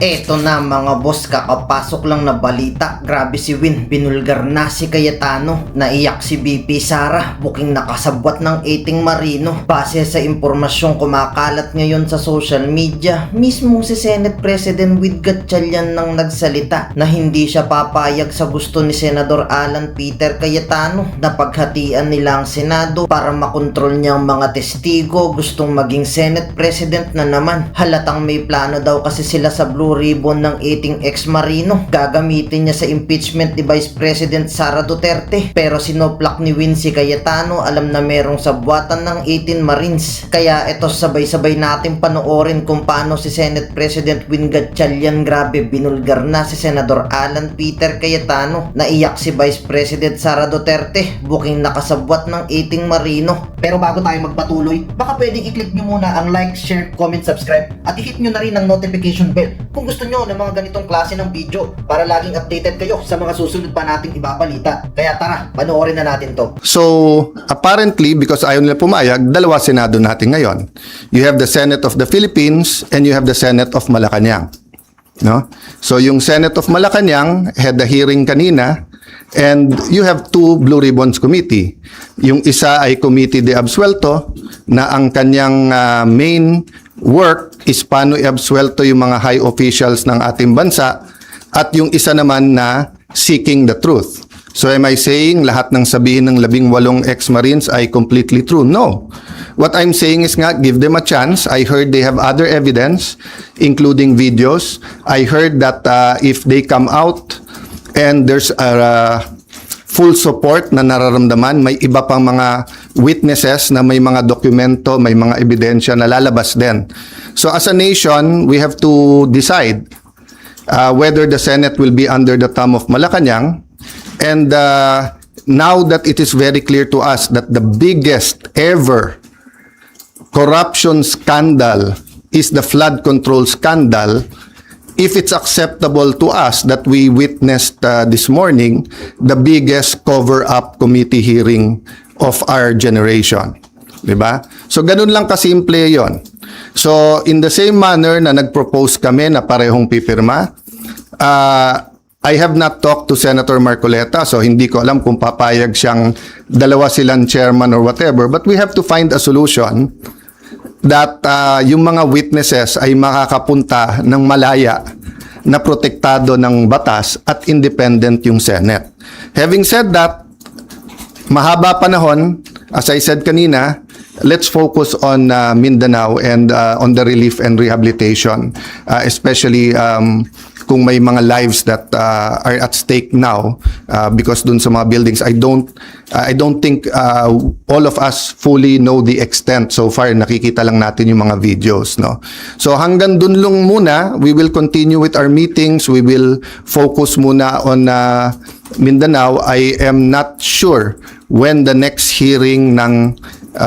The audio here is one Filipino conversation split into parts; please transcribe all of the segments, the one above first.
Eto na mga boss, kakapasok lang na balita. Grabe si Win, binulgar na si Cayetano. Naiyak si BP Sara, buking nakasabwat ng 18 Marino. Base sa impormasyong kumakalat ngayon sa social media, mismo si Senate President Whit Gatchalian nang nagsalita na hindi siya papayag sa gusto ni Senador Alan Peter Cayetano na paghatian nila ang Senado para makontrol niya ang mga testigo. Gustong maging Senate President na naman. Halatang may plano daw kasi sila sa Blue Ribbon ng 18 ex-Marino. Gagamitin niya sa impeachment ni Vice President Sara Duterte. Pero sinoplak ni Win si Cayetano, alam na merong sabwatan ng 18 Marines. Kaya ito sabay-sabay natin panoorin kung paano si Senate President Win Gatchalian grabe binulgar na si Senador Alan Peter Cayetano. Naiyak si Vice President Sara Duterte, buking nakasabwat ng 18 Marino. Pero bago tayo magpatuloy, baka pwedeng i-click nyo muna ang like, share, comment, subscribe at i-hit nyo na rin ang notification bell kung gusto nyo ng mga ganitong klase ng video para laging updated kayo sa mga susunod pa nating ibabalita. Kaya tara, panoorin na natin to. So, apparently, because ayaw nila pumayag, dalawa Senado natin ngayon. You have the Senate of the Philippines and you have the Senate of Malacanang. No? So, yung Senate of Malacanang had a hearing kanina and you have two Blue Ribbons Committee. Yung isa ay Committee de Absuelto na ang kanyang main work is paano i-absuelto yung mga high officials ng ating bansa at yung isa naman na seeking the truth. So am I saying lahat ng sabihin ng 18 ex-Marines ay completely true? No. What I'm saying is nga, give them a chance. I heard they have other evidence, including videos. I heard that if they come out and there's a full support na nararamdaman, may iba pang mga witnesses na may mga dokumento, may mga ebidensya na lalabas din. So as a nation, we have to decide whether the Senate will be under the thumb of Malacanang. And now that it is very clear to us that the biggest ever corruption scandal is the flood control scandal, if it's acceptable to us that we witnessed this morning the biggest cover-up committee hearing of our generation. Diba? So, ganun lang kasimple yon. So, in the same manner na nag-propose kami na parehong pipirma, I have not talked to Senator Marcoleta, so hindi ko alam kung papayag siyang dalawa silang chairman or whatever, but we have to find a solution that yung mga witnesses ay makakapunta ng malaya na protektado ng batas at independent yung Senate. Having said that, mahaba panahon, as I said kanina, let's focus on Mindanao and on the relief and rehabilitation, especially kung may mga lives that are at stake now because dun sa mga buildings, I don't think all of us fully know the extent. So far, nakikita lang natin yung mga videos, no? So hanggang dun lang muna, we will continue with our meetings. We will focus muna on Mindanao. I am not sure when the next hearing ng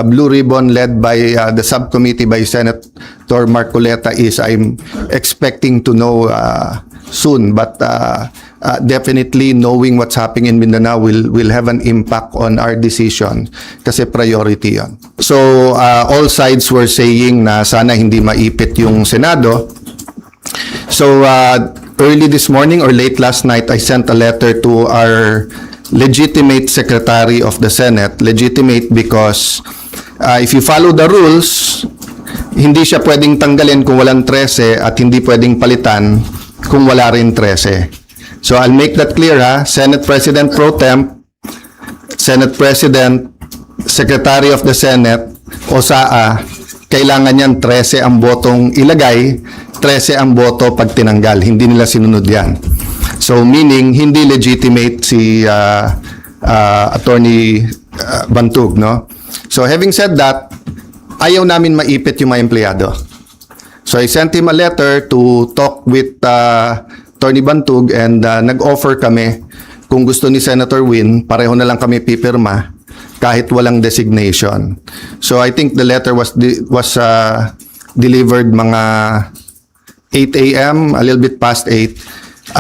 Blue Ribbon led by the subcommittee by Senator Marcoleta is. I'm expecting to know soon, but definitely knowing what's happening in Mindanao will have an impact on our decision kasi priority yon. So all sides were saying na sana hindi maipit yung Senado. So early this morning or late last night, I sent a letter to our legitimate Secretary of the Senate. Legitimate because if you follow the rules, hindi siya pwedeng tanggalin kung walang 13 at hindi pwedeng palitan kung wala rin 13. So I'll make that clear, ha. Senate President Pro Temp, Senate President, Secretary of the Senate, o SAA, kailangan yan 13 ang botong ilagay, 13 ang boto pag tinanggal. Hindi nila sinunod yan. So meaning, hindi legitimate si Attorney Bantug, no? So having said that, ayaw namin maipit yung mga empleyado. So I sent him a letter to talk with Attorney Bantug and nag-offer kami kung gusto ni Senator Win, pareho na lang kami pipirma kahit walang designation. So I think the letter was delivered mga 8 a.m., a little bit past 8.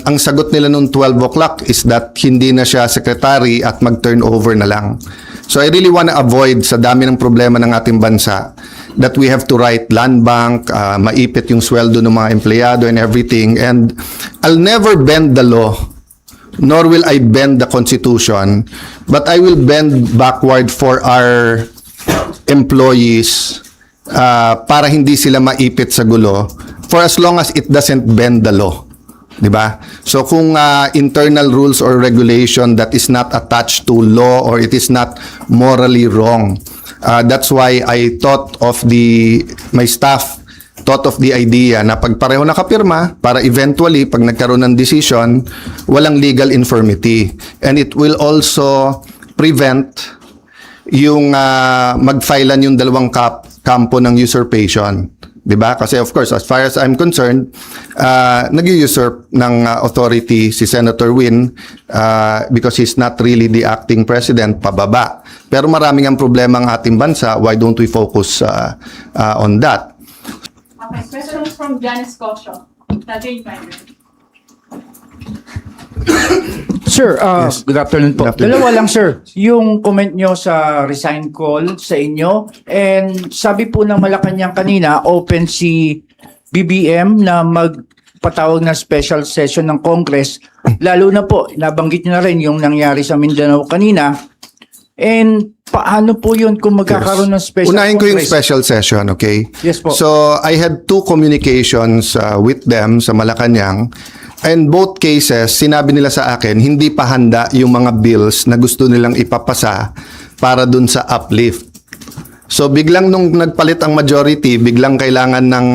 Ang sagot nila noong 12 o'clock is that hindi na siya secretary at mag-turn over na lang. So I really want to avoid sa dami ng problema ng ating bansa that we have to write land bank, maipit yung sweldo ng mga empleyado and everything. And I'll never bend the law, nor will I bend the Constitution, but I will bend backward for our employees para hindi sila maipit sa gulo for as long as it doesn't bend the law. Diba? So kung internal rules or regulation that is not attached to law or it is not morally wrong, that's why I thought of my staff thought of the idea na pag pareho nakapirma para eventually pag nagkaroon ng decision, walang legal infirmity. And it will also prevent yung magfilean yung dalawang kampo ng usurpation. Diba? Kasi of course, as far as I'm concerned, nag-usurp ng authority si Senator Win because he's not really the acting president, pababa. Pero maraming ang problema ang ating bansa. Why don't we focus on that? Okay, question from Janice Cosio. Jane Binder. Sir, good afternoon po. Good afternoon. Dalawa lang, sir. Yung comment nyo sa resign call sa inyo, and sabi po ng Malacanang kanina, open si BBM na magpatawag na special session ng Congress. Lalo na po, nabanggit nyo na rin yung nangyari sa Mindanao kanina. And paano po yun kung magkakaroon ng special Unahin ko yung Congress? special session, okay? Yes po. So, I had 2 communications with them sa Malacanang. And both cases, sinabi nila sa akin, hindi pa handa yung mga bills na gusto nilang ipapasa para dun sa uplift. So, biglang nung nagpalit ang majority, biglang kailangan ng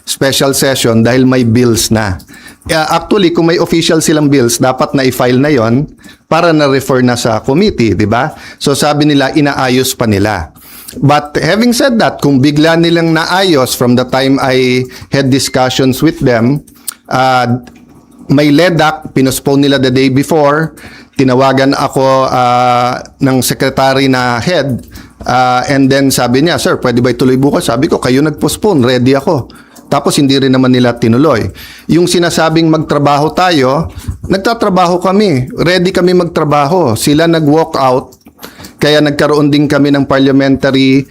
special session dahil may bills na. Actually, kung may official silang bills, dapat na i-file na yon para na-refer na sa committee, di ba? So, sabi nila, inaayos pa nila. But having said that, kung bigla nilang naayos from the time I had discussions with them, may LEDAC, pinospone nila the day before, tinawagan ako ng secretary na head, and then sabi niya, sir, pwede ba ituloy bukas? Sabi ko, kayo nag-postpone, ready ako. Tapos hindi rin naman nila tinuloy. Yung sinasabing magtrabaho tayo, nagtatrabaho kami, ready kami magtrabaho. Sila nag-walk out, kaya nagkaroon din kami ng parliamentary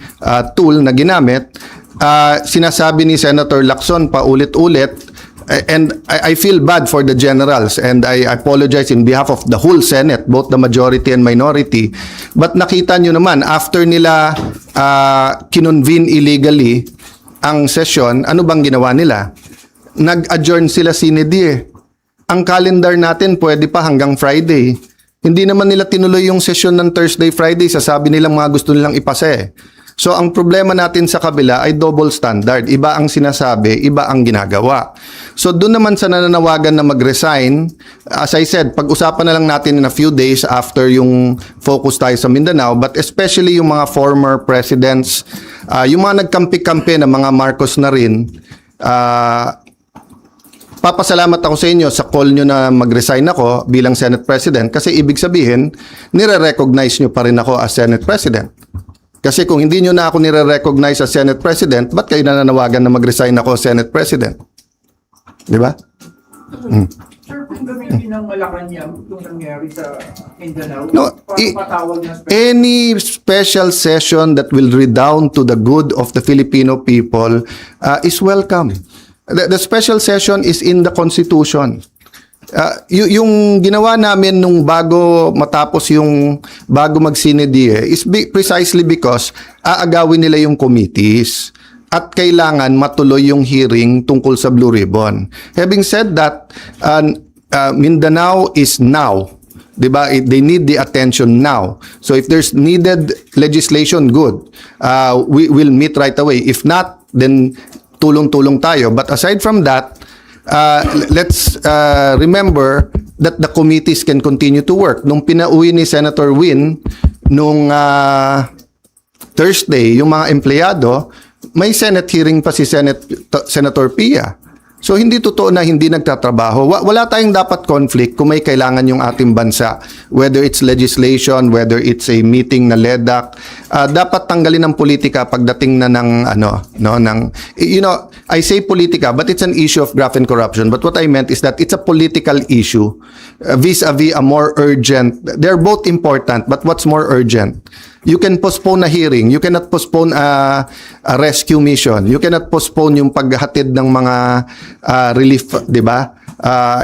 tool na ginamit. Sinasabi ni Senator Lacson paulit-ulit, and I feel bad for the generals, and I apologize in behalf of the whole Senate, both the majority and minority. But nakita nyo naman, after nila kinonvene illegally ang session, ano bang ginawa nila? Nag-adjourn sila sine die. Ang calendar natin pwede pa hanggang Friday. Hindi naman nila tinuloy yung session ng Thursday, Friday. Sasabi nilang mga gusto nilang ipasa eh. So, ang problema natin sa kabila ay double standard. Iba ang sinasabi, iba ang ginagawa. So, doon naman sa nananawagan na mag-resign, as I said, pag-usapan na lang natin in a few days after yung focus tayo sa Mindanao, but especially yung mga former presidents, yung mga nagkampi-kampi na mga Marcos na rin, papasalamat ako sa inyo sa call nyo na mag-resign ako bilang Senate President kasi ibig sabihin, nire-recognize nyo pa rin ako as Senate President. Kasi kung hindi nyo na ako nire-recognize as Senate President, ba't kayo nananawagan na mag-resign ako as Senate President? Di ba? Sir, kung gamitin ng Malacanang itong nangyari sa Mindanao, No, patawag na special any special session that will redound to the good of the Filipino people is welcome. The special session is in the Constitution. Yung ginawa namin nung bago matapos yung bago mag-sinedie is precisely because aagawin nila yung committees at kailangan matuloy yung hearing tungkol sa Blue Ribbon. Having said that, Mindanao is now. Diba? They need the attention now. So if there's needed legislation, good. We will meet right away. If not, then tulong-tulong tayo. But aside from that, let's remember that the committees can continue to work. Nung pinauwi ni Senator Win, nung Thursday, yung mga empleyado, may Senate hearing pa si Senator Pia. So hindi totoo na hindi nagtatrabaho. Wala tayong dapat conflict kung may kailangan yung ating bansa. Whether it's legislation, whether it's a meeting na LEDAC, dapat tanggalin ng politika pagdating na ng I say politika, but it's an issue of graft and corruption. But what I meant is that it's a political issue vis-a-vis a more urgent. They're both important, but what's more urgent? You can postpone a hearing. You cannot postpone a rescue mission. You cannot postpone yung paghatid ng mga relief, di ba?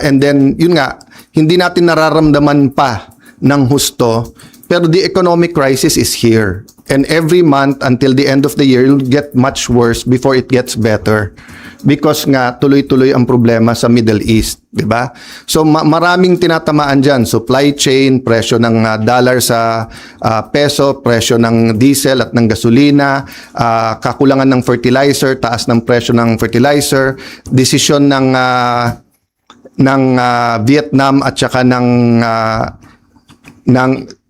And then, yun nga, hindi natin nararamdaman pa ng husto, pero the economic crisis is here. And every month until the end of the year, it'll get much worse before it gets better. Because nga, tuloy-tuloy ang problema sa Middle East, di ba? So, maraming tinatamaan dyan. Supply chain, presyo ng dollar sa peso, presyo ng diesel at ng gasolina, kakulangan ng fertilizer, taas ng presyo ng fertilizer, desisyon ng Vietnam at saka ng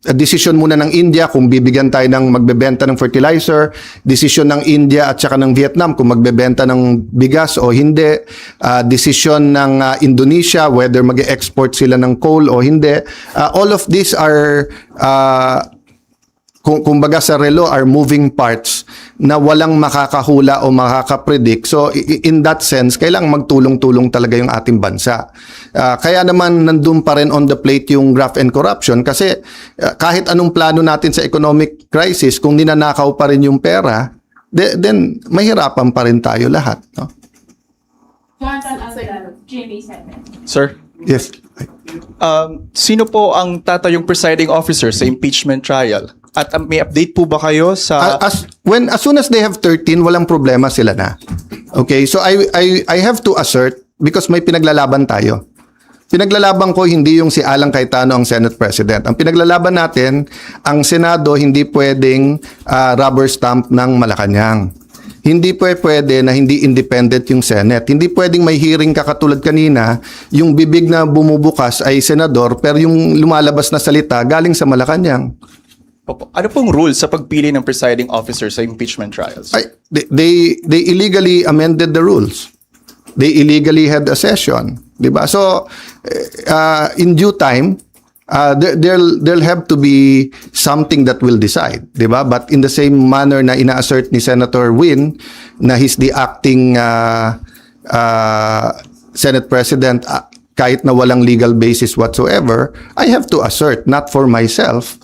decision muna ng India kung bibigyan tayo ng magbebenta ng fertilizer, decision ng India at saka ng Vietnam kung magbebenta ng bigas o hindi, decision ng Indonesia whether mag-export sila ng coal o hindi. All of these are kumbaga sa relo are moving parts na walang makakahula o makakapredict. So in that sense, kailangang magtulong-tulong talaga yung ating bansa. Kaya naman nandun pa rin on the plate yung graft and corruption kasi kahit anong plano natin sa economic crisis, kung ninanakaw pa rin yung pera, then mahirapan pa rin tayo lahat. No? Jonathan Alvarado, GMA7. Sir, Yes. sino po ang tatayong presiding officer sa impeachment trial? At may update po ba kayo sa... As soon as they have 13, walang problema sila na. Okay, so I have to assert because may pinaglalaban tayo. Pinaglalaban ko hindi yung si Alan Cayetano ang Senate President. Ang pinaglalaban natin, ang Senado hindi pwedeng rubber stamp ng Malacanang. Hindi pwede na hindi independent yung Senate. Hindi pwedeng may hearing ka katulad kanina, yung bibig na bumubukas ay senador pero yung lumalabas na salita galing sa Malacanang. Opo. Ano pong rule sa pagpili ng presiding officer sa impeachment trials? They illegally amended the rules. They illegally had a session, 'di ba? So in due time there'll have to be something that will decide, 'di ba? But in the same manner na ina-assert ni Senator Win na he's the acting Senate President kahit na walang legal basis whatsoever, I have to assert not for myself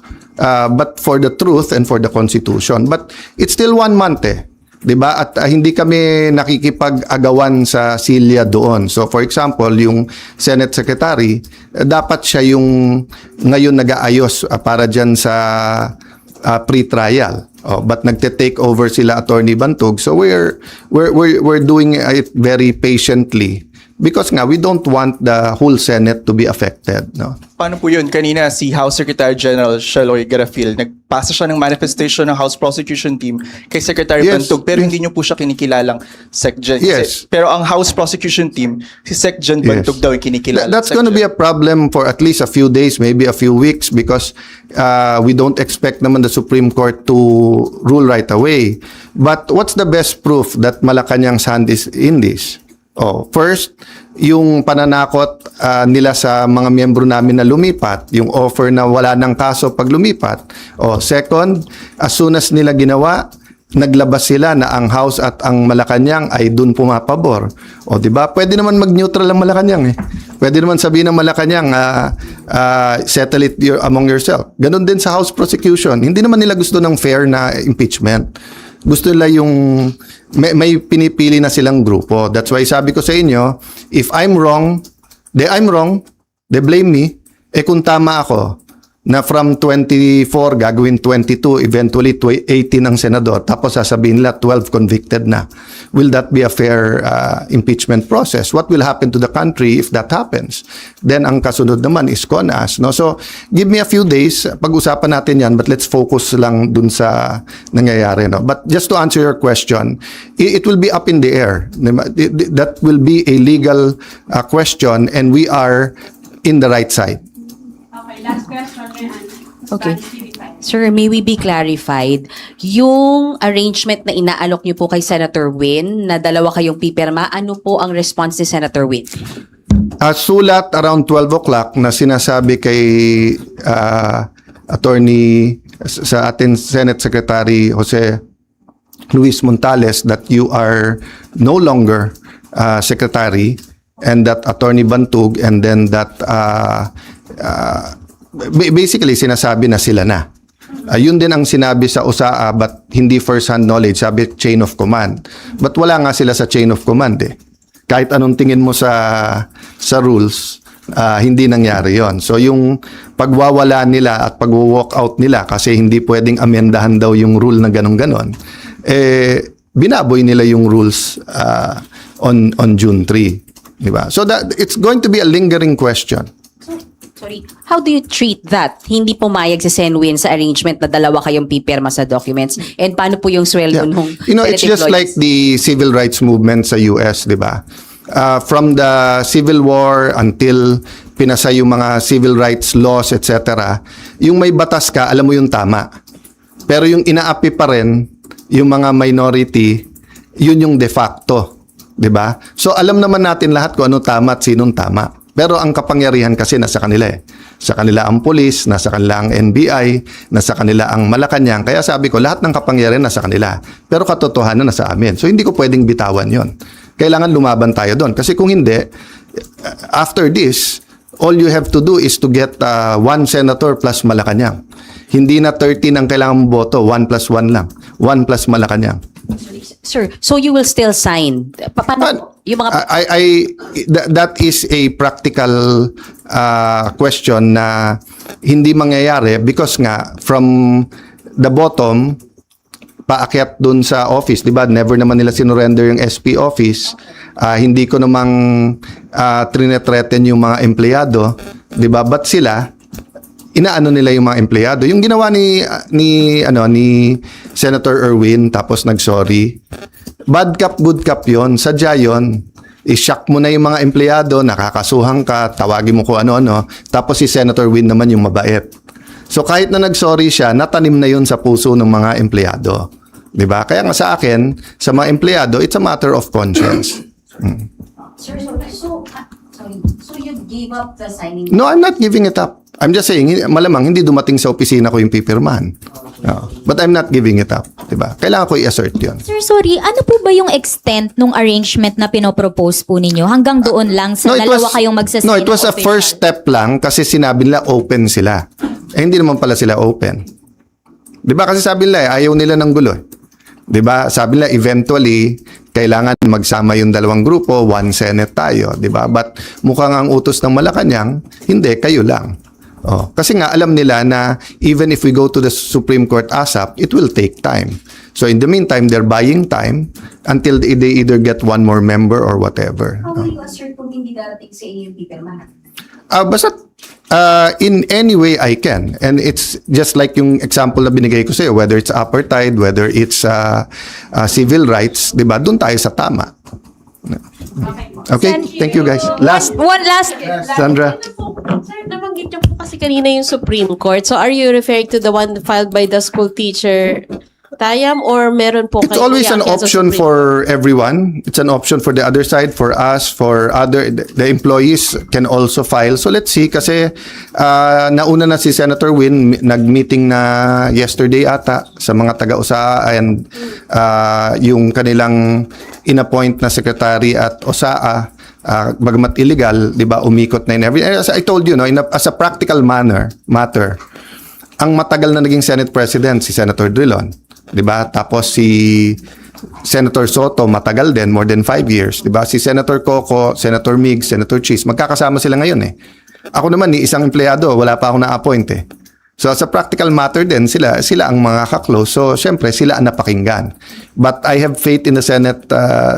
but for the truth and for the Constitution. But it's still 1 month 'di ba? At hindi kami nakikipag-agawan sa silya doon. So for example, yung Senate Secretary, dapat siya yung ngayon nag-aayos para diyan sa pre-trial. But nagte-take over sila Attorney Bantog. So we're doing it very patiently. Because nga, we don't want the whole Senate to be affected. No? Paano po yun? Kanina si House Secretary General Sheloy Garafil, nagpasa siya ng manifestation ng House Prosecution Team kay Secretary Yes. Bantog pero hindi niyo po siya kinikilalang SecGen. Yes. Pero ang House Prosecution Team, si SecGen Bantog daw yung kinikilala. That's going to be a problem for at least a few days, maybe a few weeks because we don't expect naman the Supreme Court to rule right away. But what's the best proof that Malacanang's hand is in this? First, yung pananakot nila sa mga miyembro namin na lumipat, yung offer na wala ng kaso pag lumipat. Second, as soon as nila ginawa, naglabas sila na ang House at ang Malacanang ay dun pumapabor. Di ba? Pwede naman mag-neutral ang Malacanang eh. Pwede naman sabihin ng Malacanang, settle it among yourself. Ganon din sa House prosecution. Hindi naman nila gusto ng fair na impeachment. Gusto nila yung may pinipili na silang grupo. That's why sabi ko sa inyo, if I'm wrong, they blame me. Kung tama ako, na from 24 gagawin 22, eventually 18 ang senador, tapos sasabihin nila 12 convicted na. Will that be a fair impeachment process? What will happen to the country if that happens? Then ang kasunod naman is CONAS. No? So, give me a few days, pag-usapan natin yan, but let's focus lang dun sa nangyayari. No? But just to answer your question, it will be up in the air. That will be a legal question and we are in the right side. Okay, last question, Ryan. Okay. TV5. Sir, may we be clarified, yung arrangement na inaalok niyo po kay Senator Win, na dalawa kayong pipirma, ano po ang response ni Senator Win? Sulat around 12 o'clock na sinasabi kay attorney sa ating Senate Secretary Jose Luis Montales that you are no longer secretary and that Attorney Bantog and then that basically sinasabi na sila na. Yun din ang sinabi sa USAA, but hindi first-hand knowledge, sabi chain of command. But wala nga sila sa chain of command eh. Kahit anong tingin mo sa rules, hindi nangyari yon. So yung pagwawala nila at pag-walk out nila kasi hindi pwedeng amendahan daw yung rule na ganon-ganon, binaboy nila yung rules on June 3. Diba? So that it's going to be a lingering question. Sorry, how do you treat that? Hindi pumayag si Senwin sa arrangement na dalawa kayong pipirma sa documents? And paano po yung sweldo nung You know, it's Senate just like employees? the civil rights movement sa US, di ba? From the Civil War until pinasa yung mga civil rights laws, etc., yung may batas ka, alam mo yung tama. Pero yung inaapi pa rin, yung mga minority, yun yung de facto. Di ba? So alam naman natin lahat kung ano tama at sinong tama. Pero ang kapangyarihan kasi nasa kanila eh. Sa kanila ang pulis, nasa kanila ang NBI, nasa kanila ang Malacanang. Kaya sabi ko, lahat ng kapangyarihan nasa kanila. Pero katotohanan nasa amin. So hindi ko pwedeng bitawan yon. Kailangan lumaban tayo doon. Kasi kung hindi, after this, all you have to do is to get one senator plus Malacanang. Hindi na 13 ang kailangan mong boto, 1 plus 1 lang. 1 plus Malacanang. Sir, so you will still sign? Paano yung mga... That is a practical question na hindi mangyayari because nga from the bottom paakyat dun sa office, 'di ba? Never naman nila sinurrender yung SP office. Hindi ko namang trinethreaten yung mga empleyado, 'di ba? But sila inaano nila yung mga empleyado. Yung ginawa ni Senator Erwin tapos nag-sorry. Bad cop, good cop 'yon. Sadya 'yon. I-shock mo na yung mga empleyado, nakakasuhan ka, tawagin mo kung ano-ano. Tapos si Senator Win naman yung mabait. So kahit na nag-sorry siya, natanim na 'yon sa puso ng mga empleyado. 'Di ba? Kaya nga sa akin, sa mga empleyado, it's a matter of conscience. Sir, so you gave up the signing? No, I'm not giving it up. I'm just saying, malamang hindi dumating sa opisina ko yung pipirmahan. No. But I'm not giving it up. Diba? Kailangan ko i-assert yun. Sir, sorry, ano po ba yung extent nung arrangement na pinopropose po ninyo? Hanggang doon lang sa dalawa kayong magsasign? No, it was a first step lang kasi sinabi nila open sila. Hindi naman pala sila open. Diba? Kasi sabi nila, ayaw nila ng gulo. Diba? Sabi nila, eventually, kailangan magsama yung dalawang grupo, one Senate tayo. Diba? But mukhang ang utos ng Malacanang, hindi, kayo lang. Kasi nga alam nila na even if we go to the Supreme Court ASAP, it will take time. So in the meantime, they're buying time until they either get one more member or whatever. How will you assert kung hindi darating sa inyo yung pipirmahan? Basta in any way I can. And it's just like yung example na binigay ko sa'yo, whether it's apartheid, whether it's civil rights, di ba? Doon tayo sa tama. Okay, thank you guys. One last. Sandra. Sir, nabanggit niyo po kasi kanina yung Supreme Court. So are you referring to the one filed by the school teacher, Tayam, or meron po It's kayo always an iakyat sa option Supreme for everyone. It's an option for the other side, for us, for the employees can also file. So let's see kasi nauna na si Senator Win, nag-meeting na yesterday ata sa mga taga-USAA and yung kanilang inappoint na secretary at USAA, bagamat illegal, 'di ba, umikot na in every. As I told you, no, as a practical matter, ang matagal na naging Senate President si Senator Drilon, 'di ba? Tapos si Senator Soto matagal din, more than 5 years, 'di ba? Si Senator Coco, Senator Mig, Senator Cheese, magkakasama sila ngayon eh. Ako naman ni isang empleyado, wala pa ako na-appoint eh. So as a practical matter din, sila ang mga kaklose. So syempre sila ang napakinggan. But I have faith in the Senate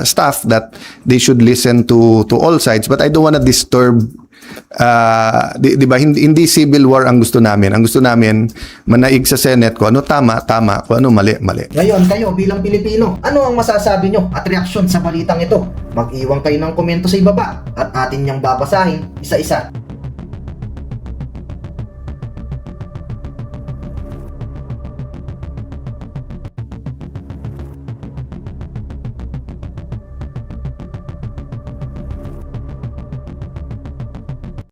staff that they should listen to all sides. But I don't want to disturb. Di ba? Hindi civil war ang gusto namin. Ang gusto namin manaig sa Senate kung ano tama, kung ano mali. Ngayon, kayo bilang Pilipino, ano ang masasabi nyo at reaksyon sa balitang ito? Mag-iwan kayo ng komento sa ibaba at atin niyang babasahin isa-isa.